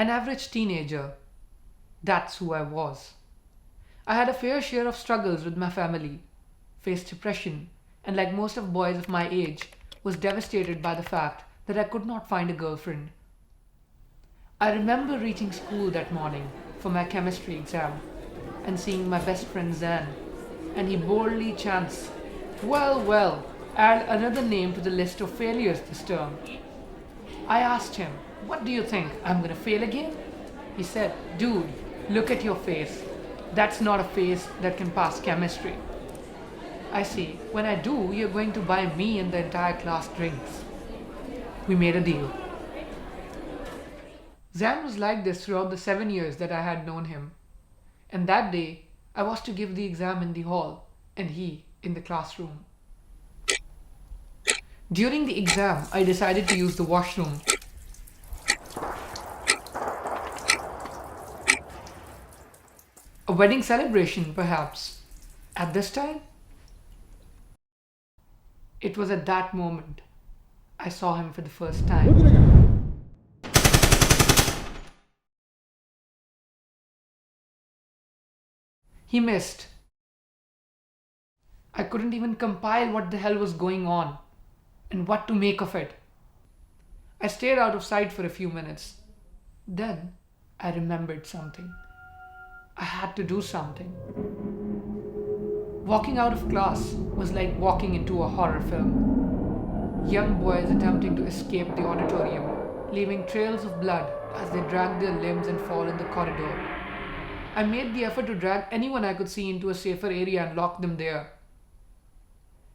An average teenager. That's who I was. I had a fair share of struggles with my family, faced depression, and like most of boys of my age, was devastated by the fact that I could not find a girlfriend. I remember reaching school that morning for my chemistry exam and seeing my best friend Zan, and he boldly chants, "Well, well, add another name to the list of failures this term." I asked him, "What do you think? I'm gonna fail again?" He said, "Dude, look at your face. That's not a face that can pass chemistry." I see, when I do, you're going to buy me and the entire class drinks. We made a deal. Zan was like this throughout the 7 years that I had known him. And that day, I was to give the exam in the hall, and he in the classroom. During the exam, I decided to use the washroom. A wedding celebration, perhaps. At this time? It was at that moment I saw him for the first time. He missed. I couldn't even compile what the hell was going on and what to make of it. I stayed out of sight for a few minutes. Then I remembered something. I had to do something. Walking out of class was like walking into a horror film. Young boys attempting to escape the auditorium, leaving trails of blood as they dragged their limbs and fall in the corridor. I made the effort to drag anyone I could see into a safer area and lock them there.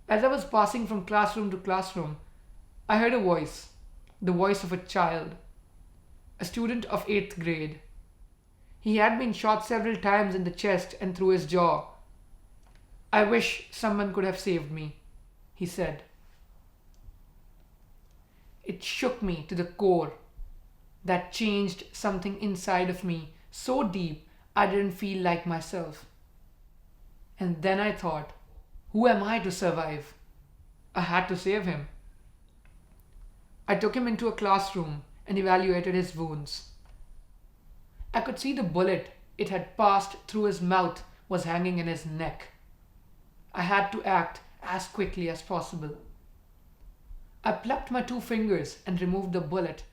As I was passing from classroom to classroom, I heard a voice, the voice of a child, a student of 8th grade. He had been shot several times in the chest and through his jaw. "I wish someone could have saved me," he said. It shook me to the core. That changed something inside of me so deep I didn't feel like myself. And then I thought, who am I to survive? I had to save him. I took him into a classroom and evaluated his wounds. I could see the bullet it had passed through his mouth was hanging in his neck. I had to act as quickly as possible. I plucked my 2 fingers and removed the bullet.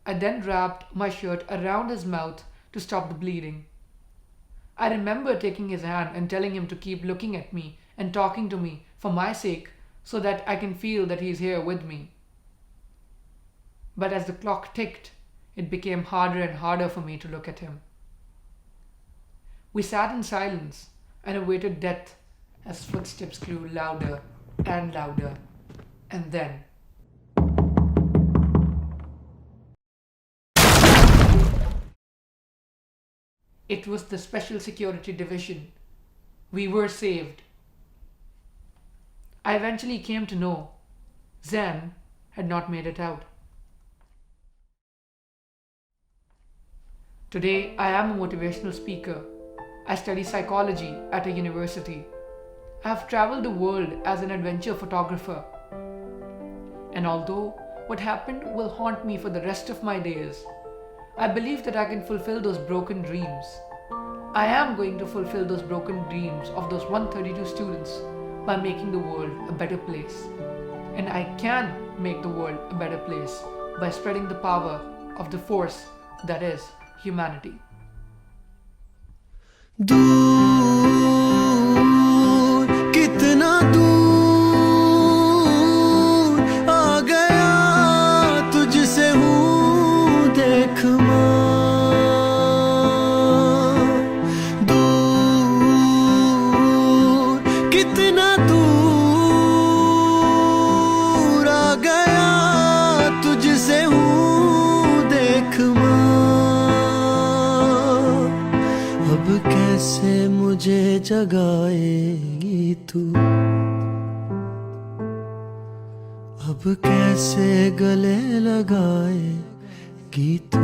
I then wrapped my shirt around his mouth to stop the bleeding. I remember taking his hand and telling him to keep looking at me and talking to me for my sake so that I can feel that he's here with me. But as the clock ticked, it became harder and harder for me to look at him. We sat in silence and awaited death as footsteps grew louder and louder. And then, it was the Special Security Division. We were saved. I eventually came to know Zan had not made it out. Today, I am a motivational speaker. I study psychology at a university. I have traveled the world as an adventure photographer. And although what happened will haunt me for the rest of my days, I believe that I can fulfill those broken dreams. I am going to fulfill those broken dreams of those 132 students by making the world a better place. And I can make the world a better place by spreading the power of the force that is humanity. दूर कितना दूर आ गया तुझसे हूँ देख माँ दूर कितना दूर आ गया तुझसे हूँ देख माँ अब कैसे मुझे जगाएगी तू अब कैसे गले लगाएगी तू